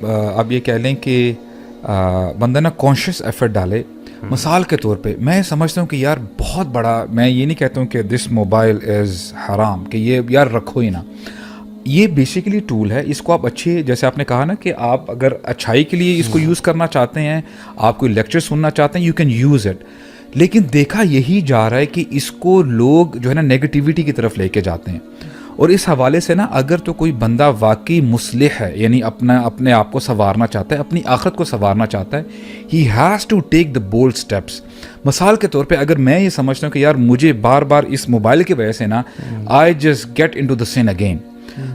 آپ یہ کہہ لیں کہ بندہ نا کانشیس ایفرٹ ڈالے. مثال کے طور پہ میں سمجھتا ہوں کہ یار بہت بڑا, میں یہ نہیں کہتا ہوں کہ دس موبائل از حرام, کہ یہ یار رکھو ہی نا. یہ بیسیکلی ٹول ہے, اس کو آپ اچھے, جیسے آپ نے کہا نا کہ آپ اگر اچھائی کے لیے اس کو یوز کرنا چاہتے ہیں, آپ کوئی لیکچر سننا چاہتے ہیں, یو کین یوز اٹ. لیکن دیکھا یہی جا رہا ہے کہ اس کو لوگ جو ہے نا نیگیٹیوٹی کی طرف لے کے جاتے ہیں. اور اس حوالے سے نا اگر تو کوئی بندہ واقعی مصلح ہے, یعنی اپنے آپ کو سنوارنا چاہتا ہے, اپنی آخرت کو سنوارنا چاہتا ہے, he has to take the bold steps. مثال کے طور پہ اگر میں یہ سمجھتا ہوں کہ یار مجھے بار بار اس موبائل کی وجہ سے نا I just get into the sun again,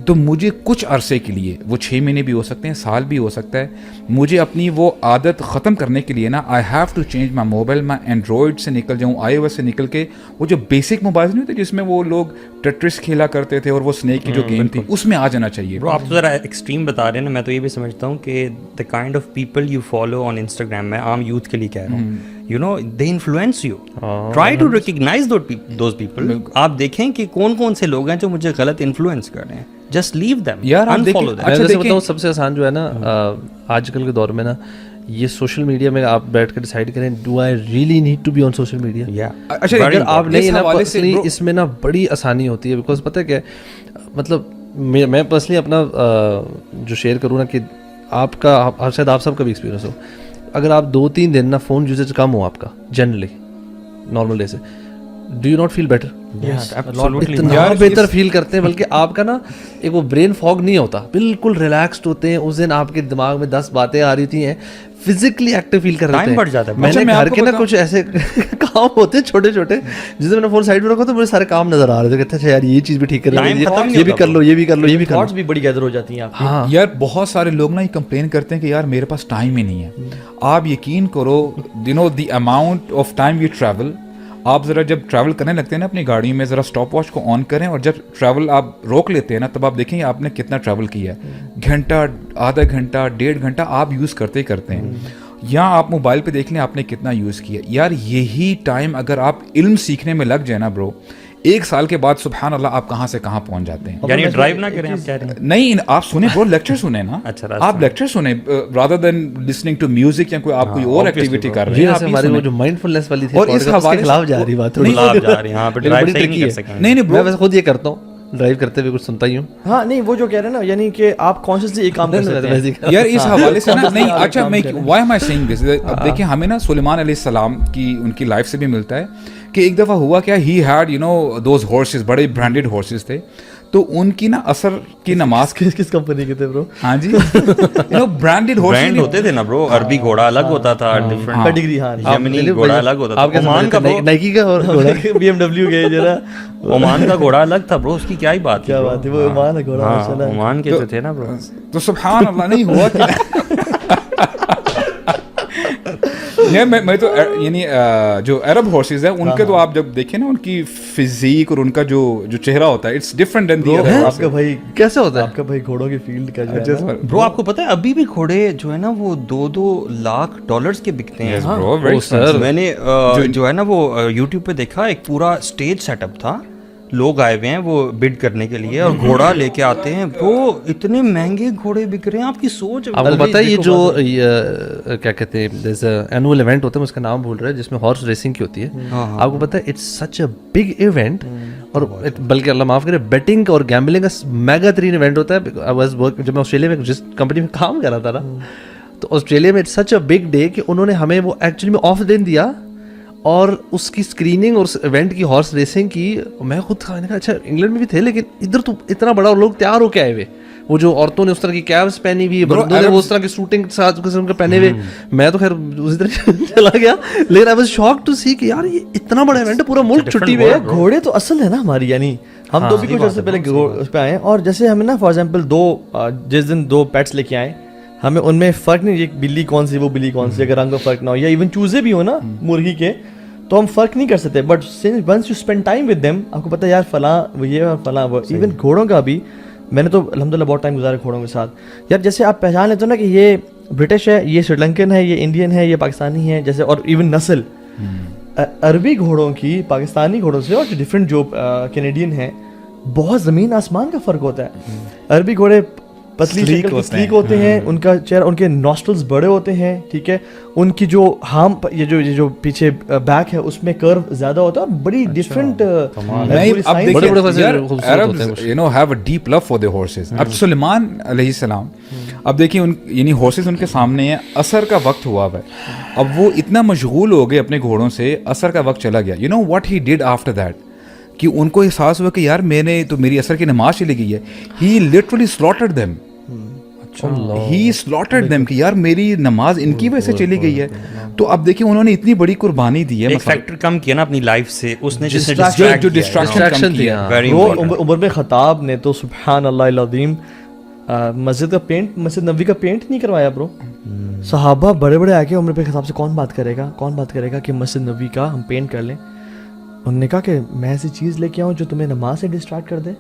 تو مجھے کچھ عرصے کے لیے, وہ 6 مہینے بھی ہو سکتے ہیں, سال بھی ہو سکتا ہے, مجھے اپنی وہ عادت ختم کرنے کے لیے نا I have to change my mobile. میں اینڈرائڈ سے نکل جاؤں, آئی او ایس سے نکل کے وہ جو بیسک موبائل نہیں ہوتے جس میں وہ لوگ ٹیٹرس کھیلا کرتے تھے اور وہ اسنیک کی جو گیم تھی, اس میں آ جانا چاہیے. برو آپ تو ذرا ایکسٹریم بتا رہے ہیں نا, میں تو یہ بھی سمجھتا ہوں کہ the kind of people you follow on Instagram, میں عام یوتھ کے لیے کہہ رہا ہوں, you know they influence you. Try to recognize those people. آپ دیکھیں کہ کون کون سے لوگ ہیں جو مجھے غلط انفلوئنس کر رہے ہیں, just leave them, unfollow them. میں جیسے بتاؤں سب سے آسان جو ہے نا آج کل کے دور میں نا, یہ سوشل میڈیا میں آپ بیٹھ کر ڈیسائیڈ کریں do I really need to be on social media. اگر آپ نہیں نا پرسنلی, اس میں نا بڑی آسانی ہوتی ہے, بیکاز پتہ کیا مطلب میں پرسنلی اپنا جو شیئر کروں نا, کہ آپ کا شاید آپ سب کا بھی ایکسپیرینس ہو, اگر آپ 2-3 دن نا فون یوزیج کم ہو آپ کا جنرلی نارمل ڈے سے, do you not feel better? اتنا بہتر فیل کرتے ہیں, بلکہ آپ کا نا ایک وہ برین فاگ نہیں ہوتا, بالکل ریلیکسڈ ہوتے ہیں. اس دن آپ کے دماغ میں 10 باتیں آ رہی تھی ہیں, فزیکلی ایکٹیو فیل کر رہے ہیں. میں نے گھر کے نا کچھ ایسے کام ہوتے ہیں چھوٹے چھوٹے, جس میں نے فون سائڈ میں رکھا تو مجھے سارے کام نظر آ رہے تھے, کہتے ہیں یار یہ چیز بھی ٹھیک کر رہے ہیں, یہ بھی کر لو, یہ بھی کر لو, یہ بھی کر لو. بھی بڑی گیدر ہو جاتی ہیں آپ. ہاں یار بہت سارے لوگ نا یہ کمپلین کرتے ہیں کہ یار میرے پاس ٹائم ہی نہیں ہے. آپ یقین کرو, you know the amount of time you travel, آپ ذرا جب ٹریول کرنے لگتے ہیں نا اپنی گاڑی میں, ذرا اسٹاپ واچ کو آن کریں, اور جب ٹریول آپ روک لیتے ہیں نا تب آپ دیکھیں گے آپ نے کتنا ٹریول کیا ہے. گھنٹہ, آدھا گھنٹہ, 1.5 گھنٹہ آپ یوز کرتے ہی کرتے ہیں. یا آپ موبائل پہ دیکھ لیں آپ نے کتنا یوز کیا. یار یہی ٹائم اگر آپ علم سیکھنے میں لگ جائے نا برو, 1 سال کے بعد سبحان اللہ آپ کہاں سے کہاں پہنچ جاتے ہیں. یعنی ڈرائیو نہ کریں آپ کہہ رہے ہیں؟ نہیں, آپ سنیں برو, لیکچر سنیں نا. آپ لیکچر سنیں rather than listening to music یا کوئی آپ کوئی اور ایکٹیویٹی کر رہے ہیں. ہماری وہ جو مائنڈفلنس والی تھی, اور اس حوالے سے خلاف جا رہی بات, نہیں میں ویسے خود یہ کرتا ہوں, ڈرائیو کرتے ہوئے کچھ سنتا ہی ہوں. ہاں نہیں, وہ جو کہہ رہے ہیں نا, یعنی کہ آپ کانشیسلی ایک کام کر سکتے ہیں یار اس حوالے سے نا. نہیں اچھا, میں وائی ایم آئی سیئنگ دس, اب دیکھیں ہمیں نا سلیمان علیہ السلام کی ان کی لائف سے بھی ملتا ہے کہ ایک دفعہ ہوا کیا, he had you know those horses, بڑے برانڈیڈ ہارسز تھے, تو ان کی نا عصر کی نماز کس کمپنی کے تھے برو؟ ہاں جی, یو نو برانڈیڈ ہارسز ہوتے تھے نا برو. عربی گھوڑا الگ ہوتا تھا, ڈفرنٹ پیڈگری. ہاں یمنی گھوڑا الگ ہوتا تھا. عمان کا نائکی کا اور بی ایم ڈبلیو کے جو نا عمان کا گھوڑا الگ تھا برو, اس کی کیا ہی بات, کیا بات ہے, وہ عمان کا گھوڑا ماشاءاللہ عمان کے جو تھے نا برو. تو سبحان اللہ. نہیں ہوا کیا میں تو یعنی جو عرب ہارسز ہیں ان کے تو آپ جب دیکھیں نا ان کی فزیک اور ان کا جو چہرہ ہوتا ہے, it's different than the other. آپ کا بھائی کیسے ہوتا ہے آپ کا بھائی گھوڑوں کی فیلڈ کا جو ہے برو, آپ کو پتہ ہے ابھی بھی گھوڑے جو ہے نا وہ $2 لاکھ کے بکتے ہیں. میں نے جو ہے نا وہ یوٹیوب پہ دیکھا, ایک پورا اسٹیج سیٹ اپ تھا, لوگ آئے ہوئے ہیں وہ بڈ کرنے کے لیے, اور گھوڑا لے کے آتے ہیں. وہ اتنے مہنگے گھوڑے بک رہے ہیں, آپ کی سوچ. آپ کو پتہ ہے یہ جو کیا کہتے ہیں اینول ایونٹ ہوتا ہے, اس کا نام بھول رہا ہے, جس میں ہارس ریسنگ کی ہوتی ہے. آپ کو پتہ ہے it's such a big event, اور بلکہ اللہ معاف کرے بیٹنگ اور گیمبلنگ کا میگا ترین ایونٹ ہوتا ہے. جب میں آسٹریلیا میں جس کمپنی میں کام کر رہا تھا نا, تو آسٹریلیا میں it's such a big day کہ انہوں نے ہمیں وہ ایکچولی میں آف دن دیا, اور اس کی اسکریننگ اور ایونٹ کی ہارس ریسنگ کی. میں خود تھا, اچھا انگلینڈ میں بھی تھے لیکن ادھر تو اتنا بڑا, اور لوگ تیار ہو کے آئے ہوئے, وہ جو عورتوں نے اس طرح کی کیپس پہنی ہوئی, بندوں نے وہ اس طرح کی سوٹنگ ساتھ قسم کے پہنے ہوئے. میں تو خیر اسی طرح چلا گیا, لیکن آئی واز شاکڈ ٹو سی کہ یار یہ اتنا بڑا ایونٹ ہے, پورا ملک چھٹی ہوئے ہے. گھوڑے تو اصل ہے نا ہماری, یعنی ہم تو بھی کچھ عرصے پہلے اس پہ آئے ہیں, اور جیسے ہمیں نا فار ایگزامپل جس دن 2 پیٹس لے کے آئے, ہمیں ان میں فرق نہیں, ایک بلی کون سی وہ بلی کون سی, اگر رنگ کا فرق نہ ہو, یا ایون چوزے بھی ہو نا مرغی کے, تو ہم فرق نہیں کر سکتے. But once you spend time with them, آپ کو پتہ ہے یار فلاں وہ یہ اور فلاں وہ. ایون گھوڑوں کا بھی میں نے تو الحمدللہ بہت ٹائم گزارا گھوڑوں کے ساتھ. یار جیسے آپ پہچان لیتے ہو نا کہ یہ برٹش ہے, یہ سری لنکن ہے, یہ انڈین ہے, یہ پاکستانی ہے, جیسے, اور ایون نسل عربی گھوڑوں کی پاکستانی گھوڑوں سے, اور جو ڈفرینٹ جو کینیڈین ہیں, بہت زمین آسمان کا فرق ہوتا ہے. عربی گھوڑے پتلی شکل کے سلیک ہوتے ہیں, ان کا چہرہ, ان کے نوسٹرلز بڑے ہوتے ہیں, ٹھیک ہے, ان کی جو ہام یہ جو پیچھے بیک ہے اس میں کرو زیادہ ہوتا ہے, اور بڑی different have a deep love for the horses. اب سلیمان علیہ السلام, اب دیکھیں یعنی ہارسز ان کے سامنے ہیں, عصر کا وقت ہوا ہے, اب وہ اتنا مشغول ہو گئے اپنے گھوڑوں سے, عصر کا وقت چلا گیا. You know what he did after that, کہ ان کو احساس ہوا کہ یار میں نے تو میری عصر کی نماز چلی گئی ہے. He literally slaughtered them, he slaughtered them کہ یار میری نماز ان کی وجہ سے چلی گئی ہے. تو اب دیکھیں انہوں نے اتنی بڑی قربانی دی ہے, ایک فیکٹر کم کیا نا اپنی لائف سے, اس نے جو ڈسٹریکشن دیا. عمر بن خطاب نے تو سبحان اللہ العظیم مسجد کا پینٹ, مسجد نبوی کا پینٹ نہیں کروایا برو. صحابہ بڑے بڑے آ کے عمر بن خطاب سے کون بات کرے گا کہ مسجد نبوی کا ہم پینٹ کر لیں. انہوں نے کہا کہ میں ایسی چیز لے کے آؤں جو تمہیں نماز سے ڈسٹریکٹ کر دے.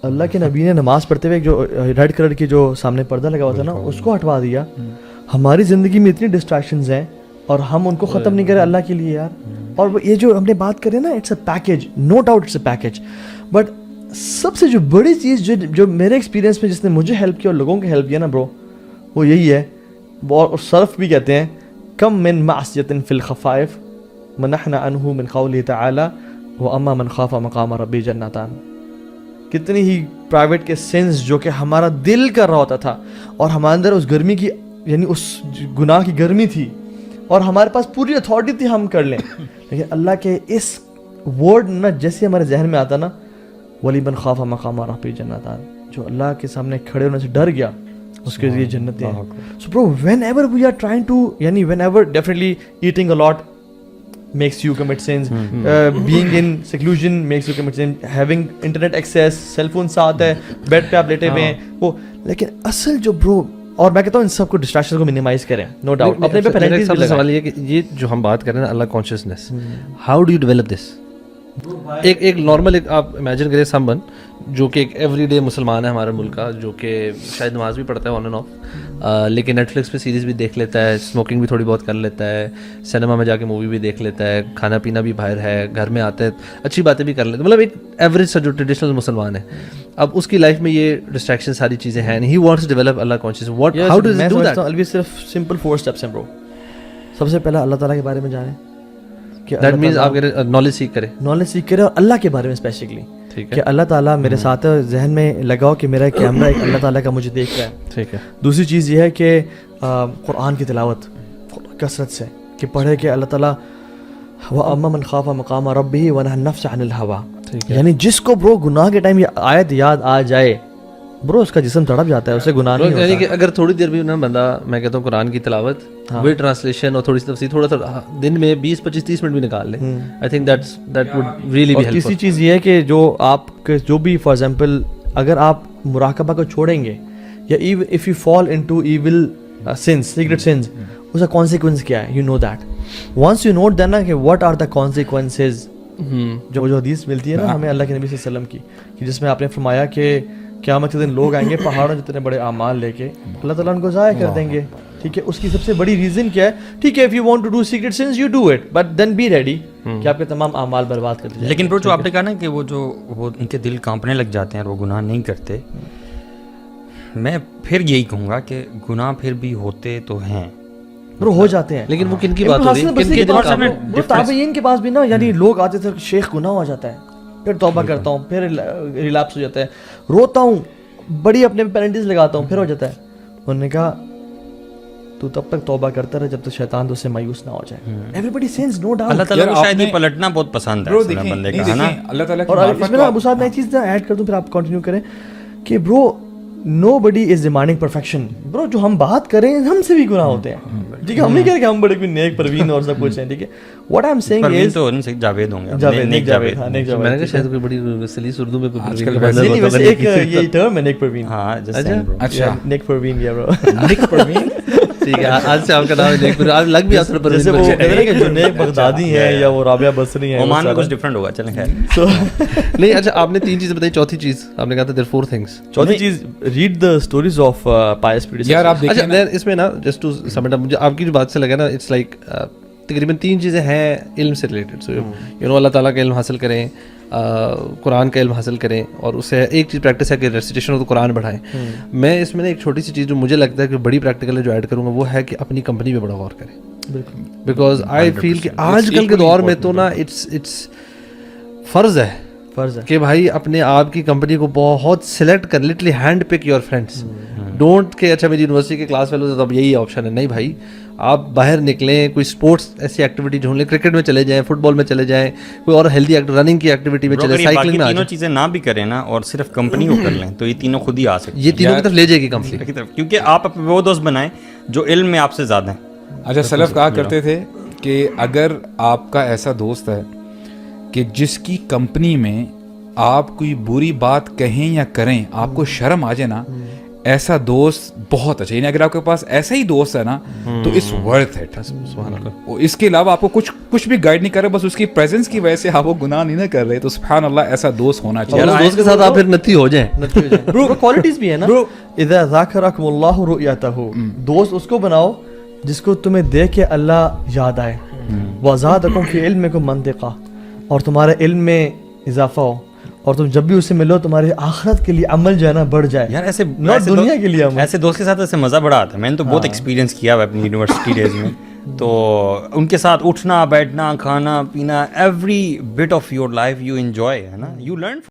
اللہ کے نبی نے نماز پڑھتے ہوئے جو ریڈ کلر کی جو سامنے پردہ لگا ہوا تھا نا, اس کو ہٹوا دیا. ہماری زندگی میں اتنی ڈسٹریکشنز ہیں اور ہم ان کو ختم نہیں کرے اللہ کے لیے یار. اور یہ جو ہم نے بات کریں نا, it's a package, no doubt it's a package, but سب سے جو بڑی چیز جو میرے ایکسپیرینس میں جس نے مجھے ہیلپ کیا اور لوگوں کو ہیلپ کیا نا برو, وہ یہی ہے. اور سلف بھی کہتے ہیں کم من معصیۃ فی الخفائف منحنا عنہ من قوله تعالی واما من خاف مقام ربی جنتان. کتنی ہی پرائیویٹ کے سینس جو کہ ہمارا دل کر رہا ہوتا تھا, اور ہمارے اندر اس گرمی کی, یعنی اس گناہ کی گرمی تھی, اور ہمارے پاس پوری اتھارٹی تھی ہم کر لیں, لیکن اللہ کے اس ورڈ نہ جیسے ہمارے ذہن میں آتا نا, ولی من خاف مقام ربی جنتان, جو اللہ کے سامنے کھڑے ہونے سے ڈر گیا اس کے لیے جنتیں ہیں. So bro whenever we are trying to, یعنی whenever definitely eating a lot makes you commit sins, being in seclusion makes you commit sins, having internet access, cell phone ساتھ ہے, بیڈ پہ آپ لیٹے ہوئے ہیں وہ, لیکن اصل جو برو, اور میں کہتا ہوں ان سب کو ڈسٹریکشن کو منیمائز کریں, نو ڈاؤٹ اپنے پہ پینلٹیز بھی لگائیں. سوال یہ کہ یہ جو ہم بات کر رہے ہیں نا Allah consciousness, how do you develop this. ایک نارمل آپ امیجن کریں سم ون جو کہ ایک ایوری ڈے مسلمان ہے ہمارے ملک کا, جو کہ شاید نماز بھی پڑھتا ہے آن اینڈ آف, لیکن نیٹ فلکس پہ سیریز بھی دیکھ لیتا ہے, اسموکنگ بھی تھوڑی بہت کر لیتا ہے, سنیما میں جا کے مووی بھی دیکھ لیتا ہے, کھانا پینا بھی باہر ہے, گھر میں آتے ہیں اچھی باتیں بھی کر لیتے ہیں, مطلب ایک ایوریج سا جو ٹریڈیشنل مسلمان ہے. اب اس کی لائف میں یہ ڈسٹریکشن ساری چیزیں ہیں, he wants to develop Allah conscious. What how do you do that? الوی صرف سمپل 4 اسٹیپس ہیں برو. سب سے پہلا اللہ تعالیٰ کے بارے میں جانیں, دیٹ مینس آپ نالج سیکھ کریں اور اللہ کے بارے میں اسپیسیفکلی, کہ اللہ تعالیٰ میرے ساتھ ذہن میں لگاؤ کہ میرا کیمرہ ایک اللہ تعالیٰ کا مجھے دیکھ رہا ہے. ٹھیک ہے. دوسری چیز یہ ہے کہ قرآن کی تلاوت کثرت سے, کہ پڑھے کہ اللہ تعالیٰ وَأَمَّا مَنْ خَافَ مَقَامَ رَبِّهِ وَنَهَى النَّفْسَ عَنِ الْهَوَىٰ, یعنی جس کو برو گناہ کے ٹائم یہ آیت یاد آ جائے برو, اس کا جسم تڑپ جاتا ہے, اسے گناہ نہیں ہوتا. یعنی کہ اگر تھوڑی دیر بھی نا بندہ, میں کہتا ہوں قرآن کی تلاوت ود ٹرانسلیشن اور تھوڑی سی تفسیر, تھوڑا سا دن میں 20-25-30 منٹ بھی نکال لے, I think that would really be helpful. تیسری چیز یہ ہے کہ جو آپ جو بھی فار ایگزامپل اگر آپ مراقبہ کو چھوڑیں گے, یا if you fall into evil sins, secret sins, اس کا کانسیکوینس کیا ہے, you know that. Once you not دینا کہ واٹ آر دا کانسیکوینسز, جو حدیث ملتی ہے نا ہمیں اللہ کے نبی صلی اللہ علیہ وسلم کی, کہ جس میں آپ نے فرمایا کہ قیامت کے دن لوگ آئیں گے پہاڑوں جتنے بڑے اعمال لے کے, اللہ تعالیٰ ان کو ضائع کر دیں گے. ٹھیک ہے, اس کی سب سے بڑی ریزن کیا ہے, ٹھیک ہے, if you want to do secret sins you do it, but then be ready کہ آپ کے تمام اعمال برباد کر دیں. لیکن جو آپ نے کہا نا کہ وہ ان کے دل کانپنے لگ جاتے ہیں اور وہ گناہ نہیں کرتے, میں پھر یہی کہوں گا کہ گناہ پھر بھی ہوتے تو ہیں, ہو جاتے ہیں, لیکن وہ کن کی بات ہو رہی ہے, تابعین کے پاس بھی نا, یعنی لوگ آتے تھے شیخ گناہ ہو جاتا ہے, پھر توبہ کرتا ہوں, پھر ریلیپس ہو جاتا ہے, روتا ہوں, بڑی اپنے پینلٹیز لگاتا ہوں, پھر ہو جاتا ہے. انہوں نے کہا تو تب تک توبہ کرتا رہے جب تک شیطان تو سے مایوس نہ ہو جائے. Everybody sins no doubt. Allah تعالیٰ کو شاید پلٹنا بہت پسند ہے بندے کا نا. اللہ تعالیٰ اور اس میں نا ابو صاحب میں ایک چیز ایڈ کر دوں, پھر آپ کنٹینیو کریں, کہ برو نو بڈی از ڈیمانڈنگ پرفیکشن. برو جو ہم بات کریں ہم سے بھی گناہ ہوتے ہیں, ٹھیک ہے, ہم نہیں کہہ رہے کہ ہم بڑے کوئی نیک پروین اور سب کچھ ہیں, ٹھیک ہے. واٹ آئی ایم سیئنگ از تو جاوید ہوں گے, نیک جاوید, ہاں نیک جاوید. میں نے کہا شاید کوئی بڑی سلیس اردو میں ویسے ایک یہ ٹرم ہے نیک پروین. ہاں اچھا نیک پروین, یا برو نیک پروین, ٹھیک ہے, آج سے آپ کا نام ہے نیک پروین, آج لگ بھی آسر جیسے وہ کہتے ہیں کہ جو نیک بغدادی ہیں یا وہ رابعہ بصری ہیں, عمان میں کچھ ڈفرنٹ ہوگا, چلیں خیر. نہیں اچھا, آپ نے 3 چیزیں بتائی, چوتھی چیز آپ نے کہا تھا دیر 4 things. چوتھی چیز read the stories of pious predecessors. یار آپ دیکھیں اچھا اس میں نا just to sum it up, مجھے آپ کی جو بات سے لگا نا, اٹس لائک تقریباً 3 چیزیں ہیں علم سے ریلیٹڈ. سو یو نو اللہ تعالیٰ کا علم حاصل کریں, قرآن کا علم حاصل کریں, اور اس سے ایک چیز پریکٹس ہے کہ ریسیٹیشن ہو تو قرآن بڑھائیں. میں اس میں ایک چھوٹی سی چیز جو مجھے لگتا ہے کہ بڑی پریکٹیکل ہے جو ایڈ کروں گا وہ ہے کہ اپنی کمپنی پہ بڑا غور کریں. بیکاز آئی فیل کہ آج کل کے دور میں تو نا اٹس فرض ہے کہ بھائی اپنے آپ کی کمپنی کو بہت سلیکٹ کر, literally hand pick your friends. Don't کہ اچھا میری یونیورسٹی کے کلاس فیلوز ہے تو اب یہی آپشن ہے. نہیں بھائی, آپ باہر نکلیں, کوئی اسپورٹس ایسی ایکٹیویٹی ڈھونڈ لیں, کرکٹ میں چلے جائیں, فٹ بال میں چلے جائیں, کوئی اور ہیلدی رننگ کی ایکٹیویٹی میں چلے, سائیکلنگ میں. تینوں چیزیں نہ بھی کریں نا اور صرف کمپنی کو کر لیں تو یہ تینوں خود ہی آ سکتے ہیں. یہ تینوں کی طرف لے جائے گی کمپنی, کیونکہ آپ وہ دوست بنائیں جو علم میں آپ سے زیادہ ہیں. اچھا, سلف کہا کرتے تھے کہ اگر آپ کا ایسا دوست ہے کہ جس کی کمپنی میں آپ کوئی بری بات کہیں یا کریں آپ کو شرم آ جائے نا, ایسا دوست بہت اچھا. یعنی اگر آپ کے پاس ایسا ہی دوست ہے نا تو اٹس ورتھ اٹ. اس کے علاوہ آپ کو کچھ بھی گائیڈ نہیں کر رہے, بس اس کی پریزنس کی وجہ سے آپ وہ گناہ نہیں نہ کر رہے, تو سبحان اللہ ایسا دوست ہونا چاہیے. اس دوست کے ساتھ آپ پھر نتی ہو جائیں. برو کوالٹیز بھی ہے نا, اذا ذاکرکم اللہ رؤیتہ, دوست اس کو بناؤ جس کو تمہیں دیکھ کے اللہ یاد آئے. وزادکم فی علمکم منطقہ, اور تمہارے علم میں اضافہ ہو, اور تم جب بھی اس سے ملو تمہارے آخرت کے لیے عمل جو ہے نا بڑھ جائے. یار ایسے دنیا کے لیے عمل. ایسے دوست کے ساتھ ایسے مزہ بڑا آتا ہے. میں نے تو بہت ایکسپیرینس کیا ہے اپنی یونیورسٹی ڈیز میں. تو ان کے ساتھ اٹھنا بیٹھنا کھانا پینا, every but of your life you enjoy, ہے نا, یو لرن.